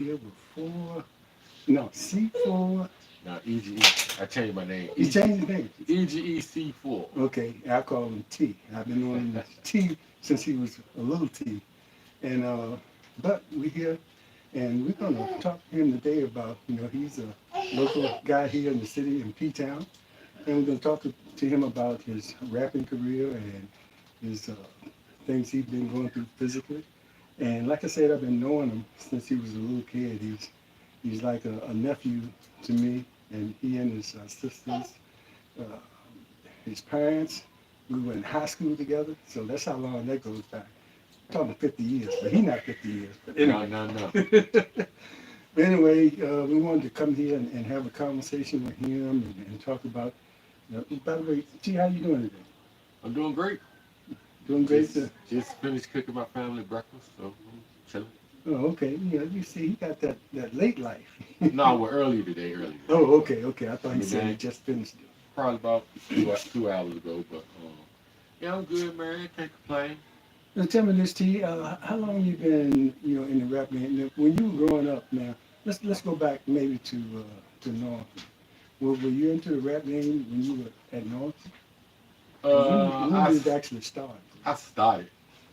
here with four, no, C4. Now EGE, I changed my name. You changed the name. EGEC4. Okay, I call him T. I've been knowing him as T since he was a little T. And but we're here, and we're gonna talk to him today about, he's a local guy here in the city in P-Town, and we're gonna talk to him about his rapping career and his things he's been going through physically. And like I said, I've been knowing him since he was a little kid. He's like a nephew to me, and he and his sisters, uh, his parents, we went in high school together. So that's how long that goes back. I'm talking 50 years, but he's not 50 years. But No, anyway. no, no. But anyway, we wanted to come here and have a conversation with him and talk about. By the way, T, how you doing today? I'm doing great. Doing great. Just finished cooking my family breakfast, so I'm chilling. Oh, okay. Yeah, you see, he got that late life. No, we're early today, early today. Oh, okay, okay. I thought I he mean, said he that just finished it. probably about 2 hours ago, but yeah, I'm good, man. Can't complain. Now tell me this, T. How long you been, in the rap game? Now, when you were growing up, now let's go back maybe to North. Were you into the rap game when you were at North? And when I did it actually start? I started,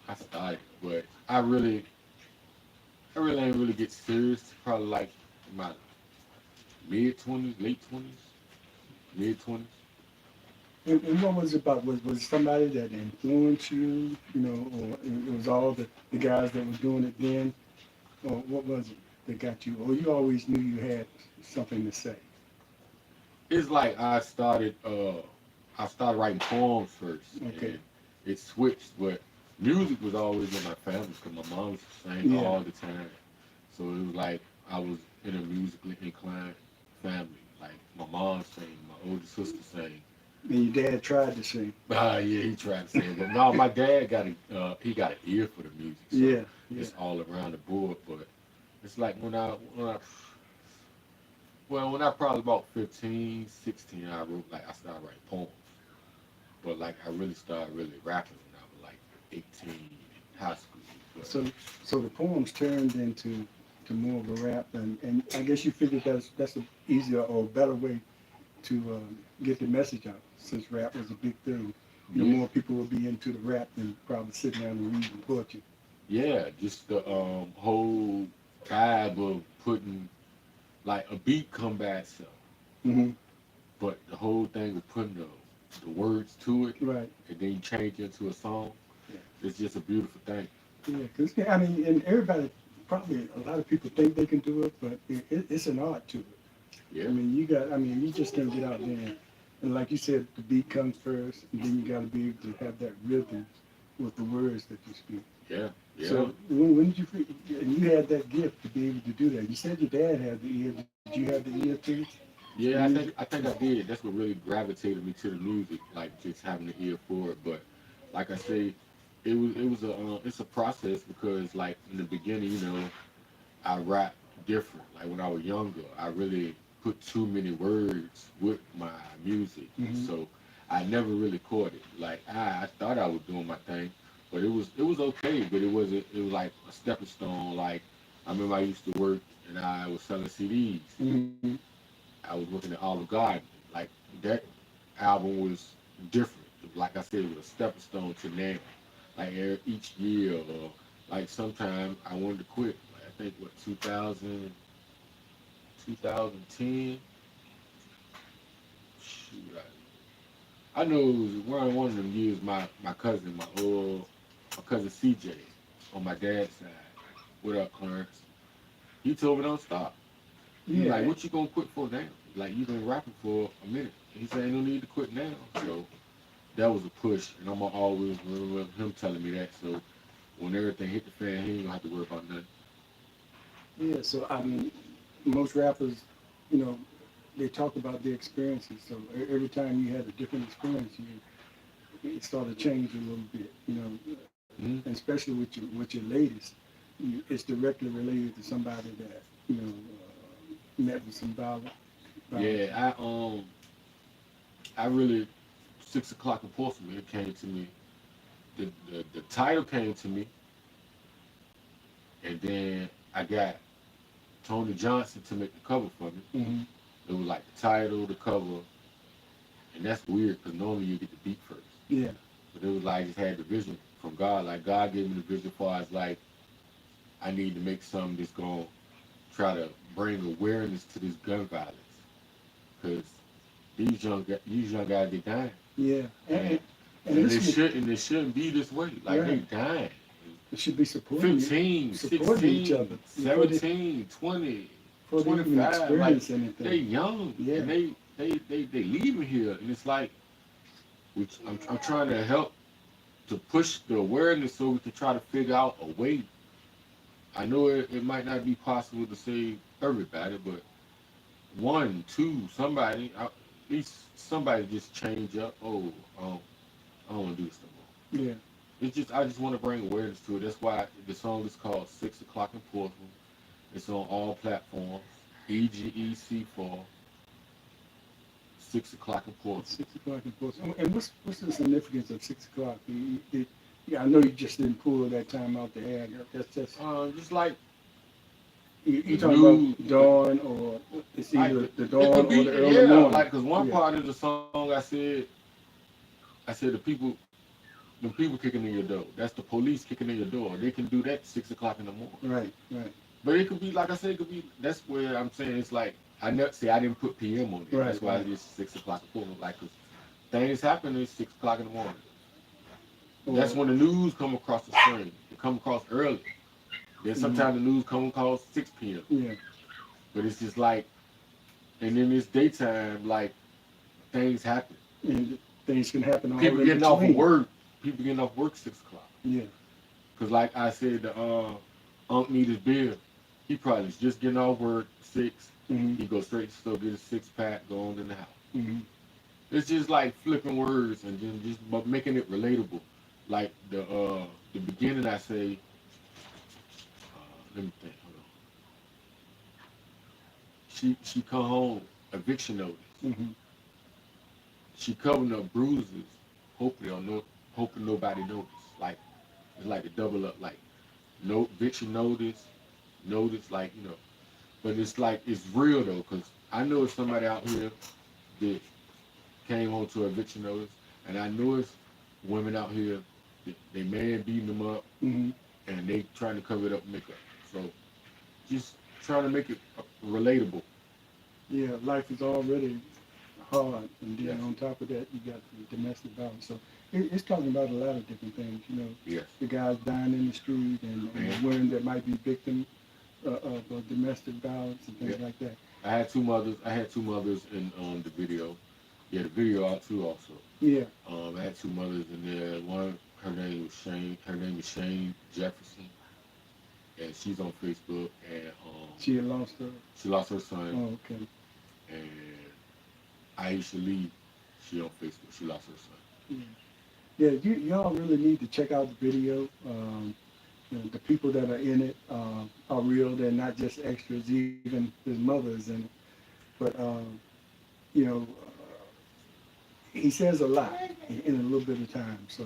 I started, but I really ain't really get serious. Probably like in my mid 20s, late 20s, mid 20s. And what was it about? Was it somebody that influenced you, or it was all the guys that were doing it then? Or what was it that got you? Or you always knew you had something to say? It's like I started writing poems first, Okay. and it switched. But music was always in my family because my mom was sang Yeah. all the time. So it was like I was in a musically inclined family. Like my mom sang, my older sister sang. And your dad tried to sing. Yeah, he tried to sing, but no, my dad got he got an ear for the music, so Yeah, yeah. it's all around the board. But it's like when I probably about 15, 16, I wrote I started writing poems. But like I really started really rapping when I was like 18 in high school. But So so the poems turned into more of a rap, and I guess you figured that's an easier or better way to get the message out, since rap was a big thing. yeah, More people will be into the rap than probably sitting down and reading poetry. yeah, just the whole vibe of putting like a beat come by itself, Hmm. but the whole thing of putting the words to it Right. and then you change it into a song, Yeah. it's just a beautiful thing. Yeah. Because I mean, and everybody, probably a lot of people think they can do it, but it's an art to it. I Yeah, mean, you just can't get out there and like you said, the beat comes first, and then you got to be able to have that rhythm with the words that you speak. yeah, yeah. So when did and you had that gift to be able to do that? You said your dad had the ear. Did you have the ear too for Yeah, I music? think I think I did. That's what really gravitated me to the music, like just having the ear for it. But like I say, it was it's a process because like in the beginning, I rap different. Like when I was younger, I really put too many words with my music, Hmm. so I never really caught it. Like I thought I was doing my thing, but it was okay, but it was like a stepping stone. Like I remember I used to work and I was selling CDs. Hmm. I was looking at Olive Garden. Like that album was different. Like I said, it was a stepping stone to now. Like each year, or like sometime I wanted to quit. Like I think what 2000, 2010. Shoot, I know it was around one of them years. My cousin, my cousin CJ, on my dad's side. What up, Clarence? He told me don't stop. He like, Yeah. what you gonna quit for now? Like you been rapping for a minute. He said ain't no need to quit now. So that was a push, and I'm gonna always remember him telling me that. So when everything hit the fan, he ain't gonna have to worry about nothing. Yeah. So I mean, most rappers, you know, they talk about their experiences. So every time you had a different experience, it started changing a little bit. And Hmm. especially with your latest, it's directly related to somebody that met with some violence. Yeah, I really 6 o'clock in Portsmouth. It came to me. The title came to me, and then I got Tony Johnson to make the cover for me. Mm-hmm. It was like the title, the cover, and that's weird because normally you get the beat first. Yeah. But it was like I just had the vision from God. Like God gave me the vision for as like I need to make something that's gonna try to bring awareness to this gun violence because these young guys they dying Yeah. And and this it shouldn't be this way. Like they right. dying. It should be 15, supporting each other 16, before they 17, 20, before they even 25. Like experience anything. they young Yeah. and they leaving here and it's like I'm trying to help to push the awareness so we can try to figure out a way. I know it might not be possible to save everybody, but one, two, somebody, at least somebody just change up. Oh, I don't want to do this no more. Yeah. It's just I just want to bring awareness to it. That's why the song is called 6 o'clock in Portland. It's on all platforms. EGEC4, 6 o'clock in Portland. 6 o'clock in Portsmouth. And what's the significance of 6 o'clock? Yeah, I know you just didn't pull that time out the air. That's just Just like you the talking new, about dawn or it's like either the it dawn could or be the early yeah. morning. Like because one Yeah. part of the song I said the people kicking in your door. That's the police kicking in your door. They can do that 6 o'clock in the morning. Right. Right. But it could be like I said, it could be. That's where I'm saying it's like I never say I didn't put PM on it. Right. That's why Right. it's 6 o'clock in Portland. Like 'cause things happen at 6 o'clock in the morning. That's Or, when the news come across the screen. It come across early. Then sometimes the news come across 6 p.m. yeah. But it's just like, and in this daytime, like things happen. And things can happen all People in getting off of between. work. People getting off work 6 o'clock. Yeah. Cause like I said, the Unc need his beer. He probably is just getting off work 6. Mm-hmm. He goes straight to the store, get a 6-pack, go on in the house. Mm-hmm. It's just like flipping words and then just but making it relatable. Like the beginning, I say, let me think. Hold on. She come home, eviction notice. Mm-hmm. She covering up bruises, hoping nobody notice. Like it's like a double up, like no eviction notice, like But it's like it's real though, cause I know it's somebody out here that came home to eviction notice, and I know it's women out here that they man beating them up, Mm-hmm. and they trying to cover it up and make up. So just trying to make it relatable. Yeah. Life is already hard, and then Yes. on top of that, you got the domestic violence. So it's talking about a lot of different things. Yes. The guys dying in the street and the women that might be victims of domestic violence and things Yeah. like that. I had two mothers in the video. Yeah, the video out too also. Yeah. I had two mothers in there. One, her name was Shane. Her name is Shane Jefferson, and she's on Facebook. And She had lost her. she lost her son. Oh, okay. And Aisha Lee, she on Facebook. She lost her son. Yeah. Yeah. Y'all really need to check out the video. The people that are in it are real. They're not just extras. Even his mother's in it. But you know, he says a lot in a little bit of time. So,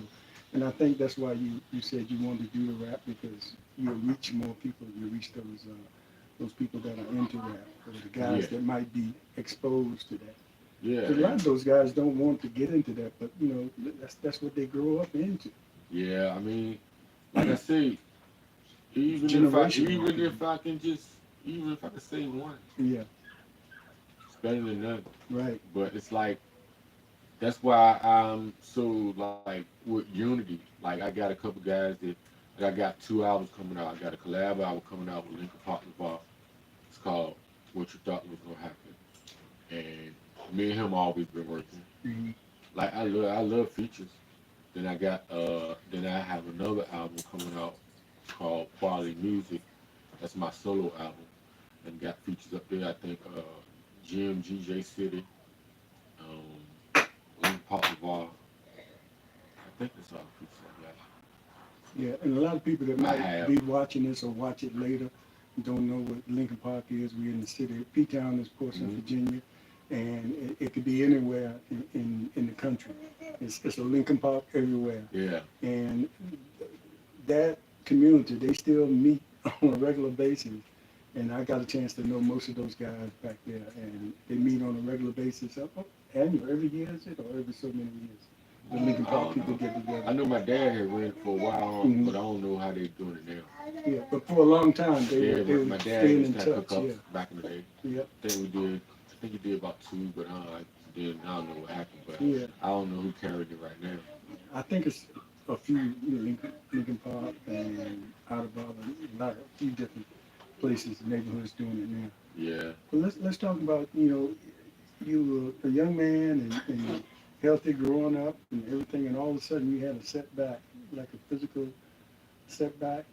and I think that's why you said you wanted to do the rap because you'll reach more people. You reach those people that are into rap, or the guys that might be exposed to that. Yeah. 'Cause a lot of those guys don't want to get into that, but that's what they grow up into. Yeah, I mean, like I say, even if I can say one, Yeah. it's better than none. Right. But it's like that's why I'm so like with Unity. Like I got a couple guys that like, I got 2 albums coming out. I got a collab album coming out with Lincoln Park Lavar. It's called What You Thought Was Gonna Happen. And me and him always been working. Mm-hmm. Like I love features. Then I have another album coming out called Quality Music. That's my solo album. And got features up there. I think GMGJ City, Lincoln Park Lavar. I think that's all the features I got. Yeah, and a lot of people that I might have. be watching this or watch it later don't know what Lincoln Park is. We're in the city. P-Town is Portsmouth, Virginia, and it could be anywhere in the country. It's a Lincoln Park everywhere. Yeah. And that community, they still meet on a regular basis And I got a chance to know most of those guys back there, and they meet on a regular basis. Annual, every year is it, or every so many years? The Lincoln I Park don't people know. get I together. know my dad had ran it for a while, Hmm. but I don't know how they're doing it now. Yeah, but for a long time Yeah, they but were my dad staying used in to have touch. Yeah, cookups back in the day. yeah, I think we did. I think he did about two, but then I don't know what happened. But yeah. I don't know who carried it right now. I think it's a few, Lincoln Park and out about a few different places, neighborhoods doing it now. Yeah, But let's talk about, you were a young man and healthy growing up and everything, and all of a sudden you had a setback, like a physical setback.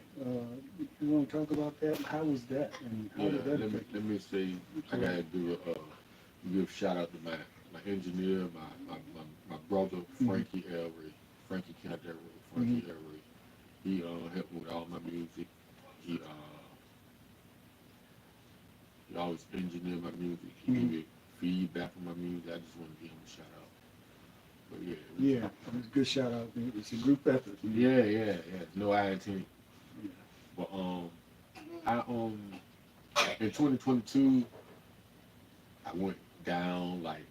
You want to talk about that? How was that, and how yeah. did that Let me affect let me say I you? gotta do give a shout out to my engineer, my brother Mm-hmm. Frankie Ellery, Frankie Caldero, Mm-hmm. Frankie Ellery. He helped me with all my music. He uh he always engineered my music. He gave Mm-hmm. me feedback on my music. I just want to give him a shout out. But yeah, it was Yeah, it was a good shout out. It's a group effort. yeah. No I intend. Yeah. But I in 2022 I went down like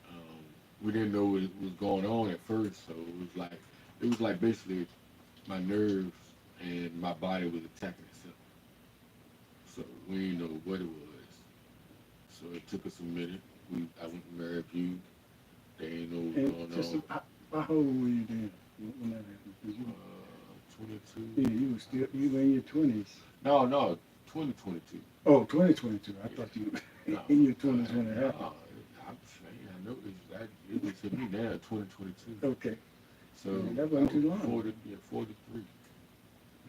um we didn't know what was going on at first, so it was like basically my nerves and my body was attacking itself. So we didn't know what it was. So it took us a minute. I went to Marriott View. They ain't know what And was going just on. how old were you then when that happened? 'Cause 22. you were still you were in your 20s. No, 2022. Oh, 2022. I Yeah. thought you were No, in your 20s when it happened. no. I'm saying I know it was hit me now, 2022. Okay, So man, that I wasn't was too long. 43.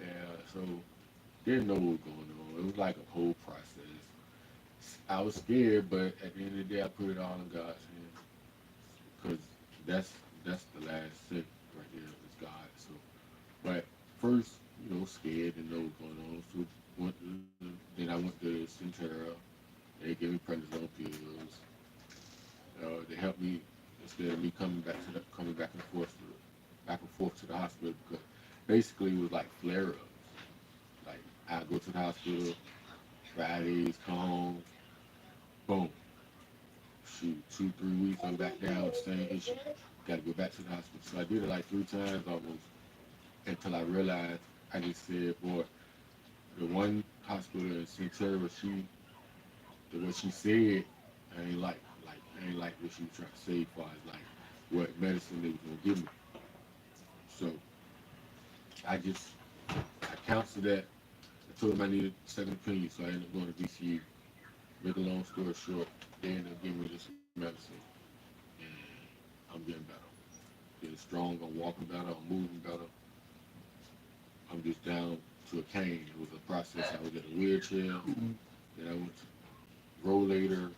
Yeah, so didn't know what was going on. It was like a whole process. I was scared, but at the end of the day, I put it all in God's hands because that's the last thing right there is God. So, but first, scared and know what's going on. So then I went to Centera. They gave me prednisone pills. They helped me instead of me coming back and forth to the hospital because basically it was like flare ups. Like I go to the hospital Fridays, come home, boom, shoot, 2, 3 weeks, I'm back down, same issue. Got to go back to the hospital. So I did it like 3 times almost until I realized I just said, boy, the one hospital in Centera, what she said, I ain't I ain't like what she was trying to say as far as like what medicine they was gonna give me. So I just I counseled that. I told them I needed a second opinion, so I ended up going to VCU. Make a long story short, they ended up giving me this medicine, and I'm getting better. Getting strong, I'm walking better, I'm moving better. I'm just down to a cane. It was a process. I was in a wheelchair, Mm-hmm. then I went to rollator,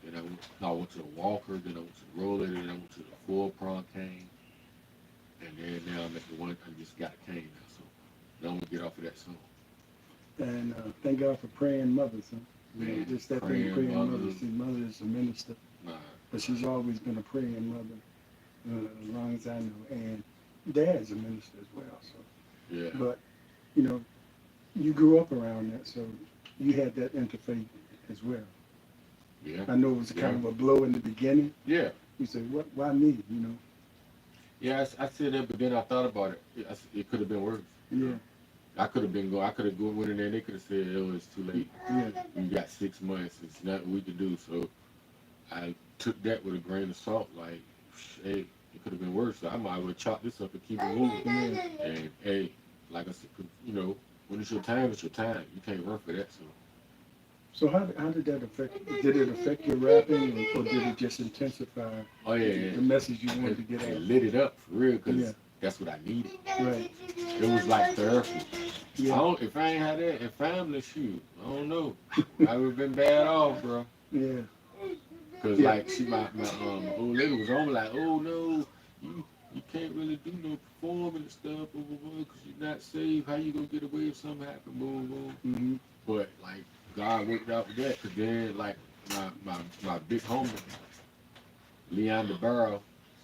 then I went to the walker, then I went to the rollator, then I went to the 4-prong cane, and then now I'm at the one. I just got a cane now, so now I'm gonna get off of that soon. And thank God for praying mothers. Huh? Man, Just that thing, praying praying mothers. mothers, See, mother is a minister, nah, but she's always been a praying mother, as long as I know. And dad's a minister as well. So, yeah, but you know, you grew up around that, so you had that interfaith as well. yeah, I know it was yeah, kind of a blow in the beginning. yeah, You said, "What? Why me?" yeah. I said that, but then I thought about it. It could have been worse. Yeah, I could have gone went in there. And they could have said, "Oh, it's too late. yeah, You got 6 months. It's nothing we can do." So I took that with a grain of salt. Like, hey, it could have been worse. So I might have chopped this up and keep it moving. yeah. And hey, like I said, when it's your time, it's your time. You can't run for that. So So how did that affect? Did it affect your rapping, or did it just intensify oh yeah, the message you wanted it, to get it out? lit it up for real Yeah, because that's what I needed. right. It was like therapy. Yeah, If I ain't had that in family, shoot, I don't know. I would have been bad off, bro. yeah, Cause yeah, like my old lady was on me like, oh no, you can't really do no performing and stuff, blah, blah, blah, cause you're not safe. How you gonna get away if something happen, boom, boom. hmm, But like God worked out with that, cause then like my big homie, Leon DeBarrow,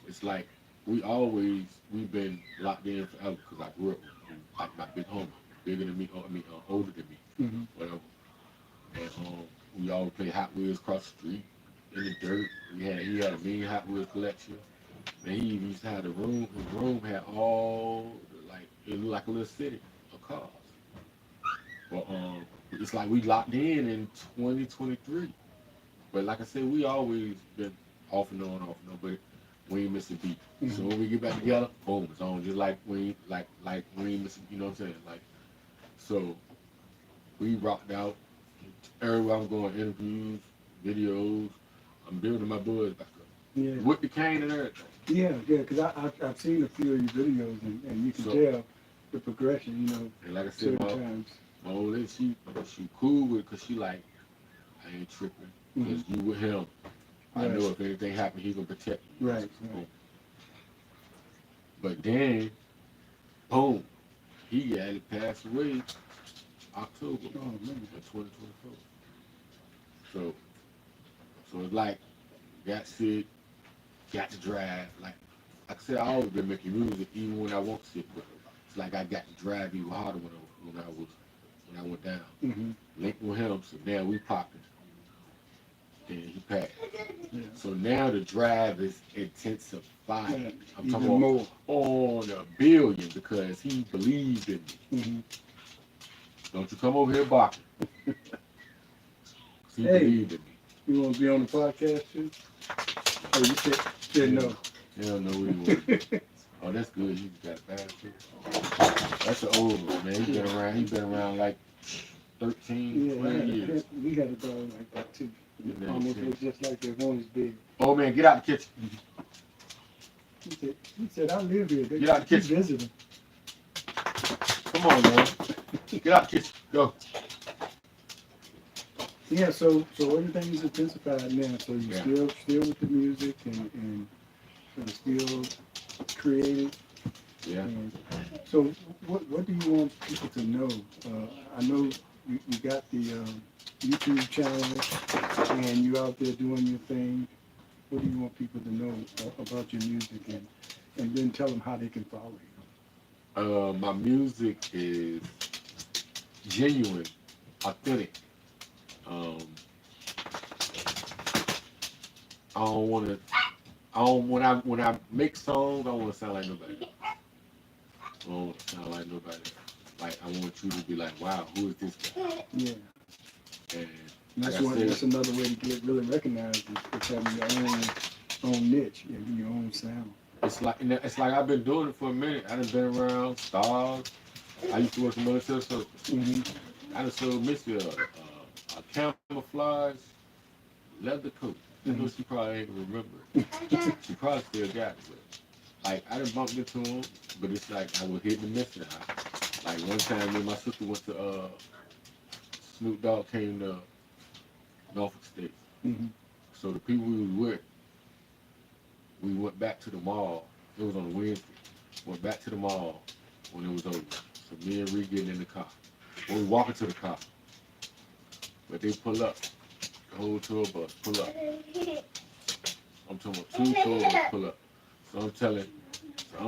it's like we've been locked in forever, cause I grew up with him, like my big homie, bigger than me, older than me, hmm. whatever. And we always play Hot Wheels across the street in the dirt. He had a mean Hot Wheels collection. And he even used to have the room. His room had like it looked like a little city of cars. But it's like we locked in 2023. But like I said, we always been off and on. But we ain't missing a beat. So when we get back together, boom, it's on. Just like we ain't missing. You know what I'm saying? Like so, we rocked out. Everywhere I'm going, interviews, videos. I'm building my buzz back up. Yeah. With the cane and everything. Yeah, because I've seen a few of your videos and you can tell the progression, And like I said, times. my old lady, she cool with it because she like, I ain't tripping. Because you with him. I know if anything happen, he gonna protect you. Right. But then, boom, he had passed away October of 2024. So it's like, got sick, got to drive. Like I said, I always been making music even when I won't sick. But it's like I got to drive even harder when I went down. Linked with him, so now we popping. Then he passed. Yeah. So now the drive is intensified. Yeah, I'm talking about more on a billion because he believed in me. Don't you come over here barking. He believed in me. You want to be on the podcast too? Oh, you said no. Hell no, we won't. Oh, that's good. You got it bad too. That's an old one, man. He's been around like 13, 20 years. We had a dog like that too. Almost looks just like that one is big. Oh man, get out the kitchen. He said, I live here. Get out the kitchen. Visiting. Come on, man. Get out the kitchen. Go. Yeah, so everything's intensified now. So you still with the music and still creating. Yeah. And so what do you want people to know? I know you got the YouTube channel and you out there doing your thing. What do you want people to know about your music and then tell them how they can follow you? My music is genuine, authentic. I don't want to. When I make songs, I want to sound like nobody. I don't want to sound like nobody. Like I want you to be like, wow, who is this guy? Yeah. And that's another way to get really recognized is having your own niche, your own sound. It's like I've been doing it for a minute. I done been around stars. I used to work in military service. I done sold Missy a camouflage leather coat. I know she probably ain't remember. She probably still got it, but like I done bumped into him, but it's like I was hitting and missing. Like one time, me and my sister went to Snoop Dogg came to Norfolk State. So the people we was with, we went back to the mall. It was on a Wednesday. Went back to the mall when it was over. So me and Ree getting in the car. When we walking to the car, but they pull up. The whole tour bus pull up. I'm talking about 2 tour bus pull up. So I'm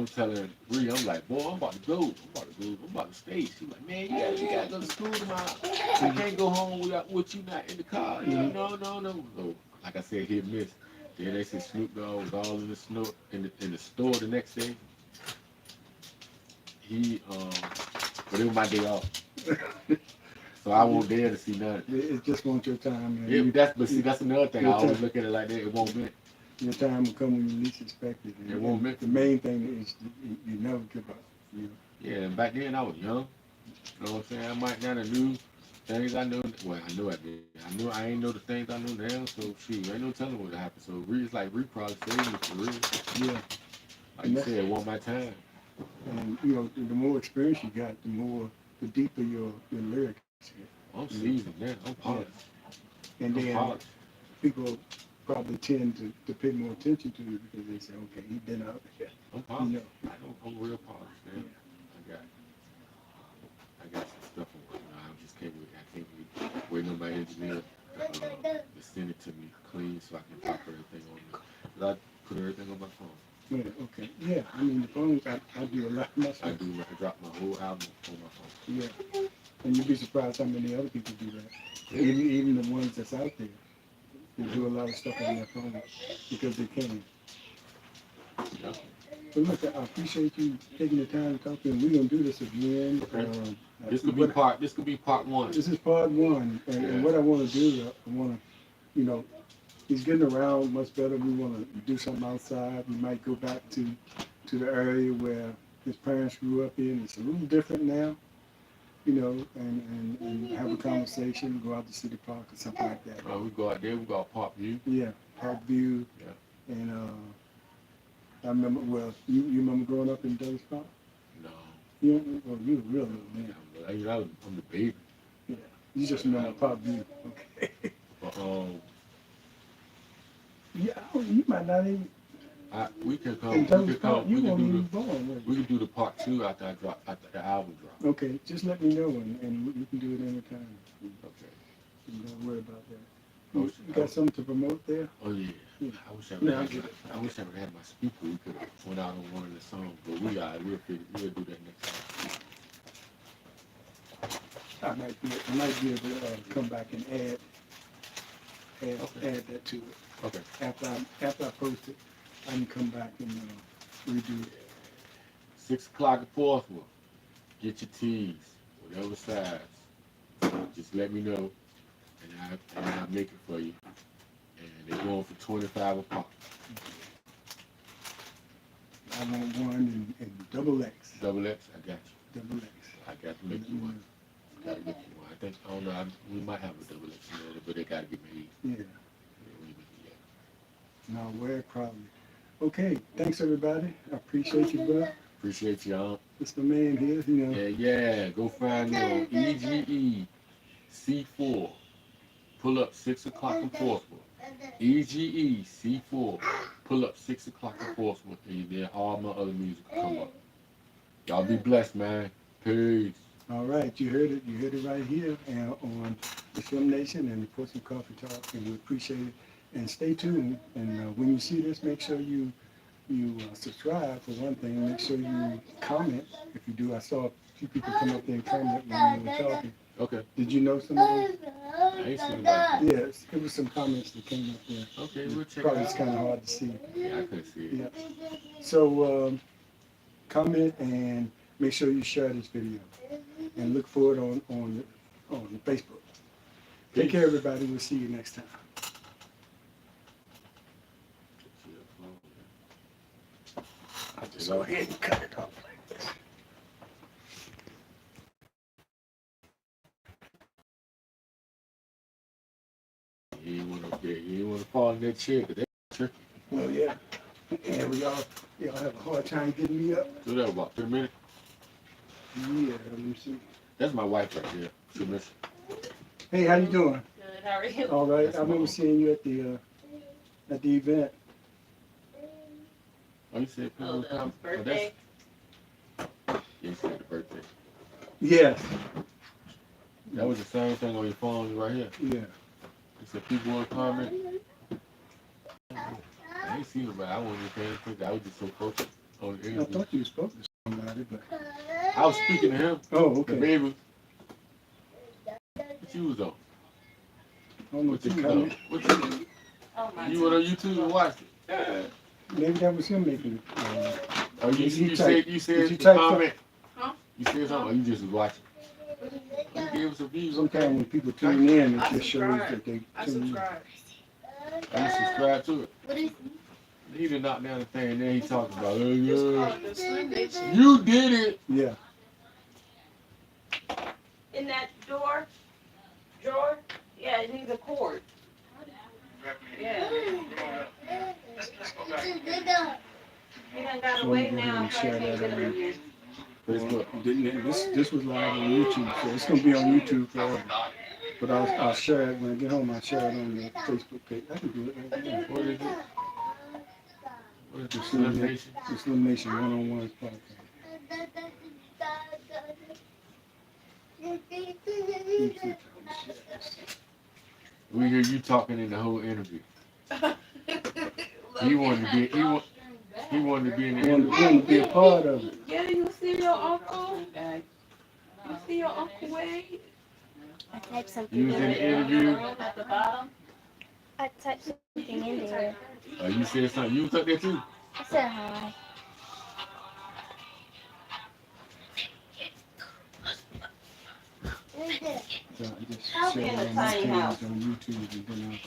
telling Ree, I'm like, boy, I'm about to go. I'm about to stay. She's like, man, you gotta go to school tomorrow. I can't go home with you not in the car. No. So, like I said, hit miss. Then they said Snoop Dogg was all in the snow in the store the next day. But it was my day off. So I won't dare to see nothing. It's just want your time, man. Yeah, that's another thing. I always look at it like that. It won't be. Your time will come when you least expect it. It won't miss. The main thing is you never give up. Yeah, and back then I was young. You know what I'm saying? I might not have knew things I know. Well, I know I did. I ain't know the things I know now. So shoot, ain't no telling what happened. So it's like Ree probably saved me for real. Yeah. Like you said, it wasn't my time. And the more experience you got, the deeper your lyrics get. I'm seasoned now. I'm polished. And then people probably tend to pay more attention to it because they say, okay, he's been out there. I'm polished. I'm real polished, man. Yeah. I got some stuff on work. I can't wait on my engineer to send it to me clean so I can pop everything on there. But I put everything on my phone. Yeah, okay. Yeah, I mean the phones I do a lot myself. I drop my whole album on my phone. Yeah. And you'd be surprised how many other people do that. Yeah. Even the ones that's out there, they do a lot of stuff on their phone because they can. Yeah. But look, I appreciate you taking the time to talk to me. We're gonna do this again. Okay. This could be part one. This is part one, and what I want to do, I want to, you know, he's getting around much better. We want to do something outside. We might go back to the area where his parents grew up in. It's a little different now, you know, and have a conversation, go out to City Park or something like that. We go out there, we got Park View. Yeah, Park View. Yeah. And I remember, well, you remember growing up in Douglas Park? No. You were real little man. I'm the baby. Yeah, you just remember Park View. Okay. But, yeah, you might not even. we can come. In We Douglas can Park, come. you We can weren't do even the. born, were We you? can do the part two after the album drop. Okay, just let me know, and we can do it anytime. Okay. Don't worry about that. Oh, You got something to promote there? Oh yeah. Yeah. I wish I Yeah, would I have. get it. I wish I would have my speaker. We could have went out on one of the songs, but we'll do that next time. I might be able to come back and add that to it. Okay. After I post it, I can come back and redo it. 6 o'clock at Portsmouth. Get your teas, whatever size. Just let me know, and I'll make it for you. And they're going for 25 a pop. I want one in double X. Double X, I got you. Double X. I got to make you one. Gotta make you one. I don't know. We might have a double X in there, but they gotta get made. Yeah. We make it yet. No, wear it proudly. Okay, thanks everybody. I appreciate you, bro. Appreciate y'all. It's the man here, you know. Yeah. Go find me on EGEC4. Pull up 6 o'clock in Portsmouth. EGEC4. Pull up 6 o'clock in Portsmouth, and then all my other music will come up. Y'all be blessed, man. Peace. All right, you heard it. You heard it right here on the Film Nation and the Portsmouth Coffee Talk, and we appreciate it. And stay tuned. And when you see this, make sure you subscribe for one thing. Make sure you comment. If you do, I saw a few people come up there and comment when we were talking. Okay. Did you know some of those? I ain't seen about it. Yes, it was some comments that came up there. Okay, we'll check Probably it it's out. kind of hard to see. Yeah, I couldn't see it. Yeah. So comment and make sure you share this video and look for it on Facebook. Take care, everybody. We'll see you next time. Just go ahead and cut it off like this. You ain't want to fall in that chair, 'cause they tricky. Well, yeah. And y'all have a hard time getting me up. Do that about 3 minutes. Yeah, let me see. That's my wife right there. She missing. Hey, how you doing? Good, how are you? All right. That's I remember mom. seeing you at the event. Oh, you said Oh, people the come. birthday? Yeah, you said the birthday. Yes. That was the same thing on your phone right here. Yeah. You said people want to comment. I ain't seen nobody. I wasn't even paying attention. I was just so focused on the I interview. thought you spoke to somebody, but I was speaking to him. oh, The okay. baby. What you was on? I don't know What if you you was on? comment. What you was? Oh, my You went on YouTube and watched it. Maybe that was him making it. Oh, you You said type- you did said you the type comment. Huh? You said something. Or you just was watching. You gave us a view. Sometimes when people tune in, it I just shows subscribe. that they I tune in. subscribe. You subscribe to it. He did knock down the thing, and then he talking about, It's yeah. called the Slim Nation. You did it. Yeah. In that drawer, yeah, it needs a cord. Yeah. He done got So away I'm gonna now. share I can't that get him on- again. Facebook. This was live on YouTube, so it's gonna be on YouTube forever. But I'll share it when I get home. I'll share it on the Facebook page. I can do it right now. What is it? What is The it? Slim Slim Nation, Nation? the Slim Nation one-on-one podcast. Let me see if I can share this. We hear you talking in the whole interview. He wanted to be. He wanted to be in the I interview. want to be a part of it. Yeah, you see your uncle? You see your Uncle Wade? I typed something You was in the interview. At the bottom? I typed something in there. You said something. You was up there too. I said hi. So I just I'll share be in it a on my tiny page house. on YouTube, and then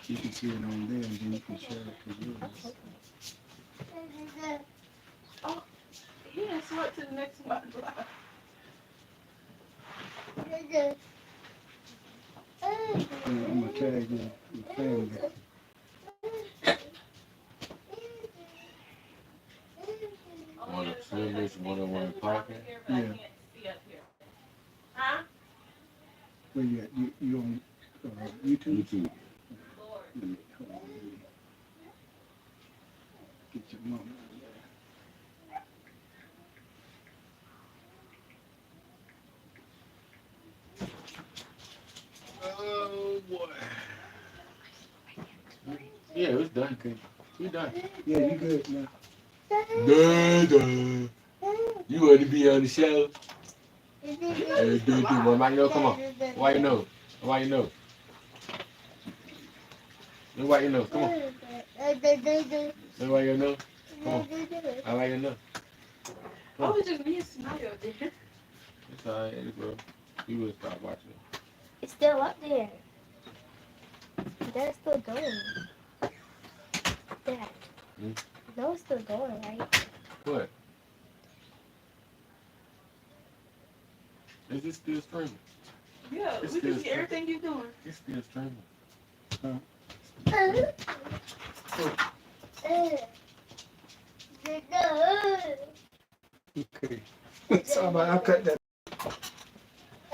you can see it on there, and then you can share it to yours. Oh, he done swept to the next one. And I'm gonna tag your family. One of swimmers, one on one parking. Yeah. Huh? Where you at? You on YouTube? YouTube. Let me, hold on, let me get your mama on there. Oh boy. Yeah, it's done. Okay. We done. Yeah, you good now? Duh. You want to be on the show? Hey, do. Why you know? Come on. Why you know? Why you know? Why you know? Come on. Why you know? Come on. Why you know? Oh, it's just me and Smile there. It's alright, bro. You will stop watching. It's still up there. That's still going. Dad. Hmm? No, it's still going, right? What? Is it still streaming? Yeah, It's we can still see everything you're doing. It's still streaming. Okay. Sorry about I'll cut that.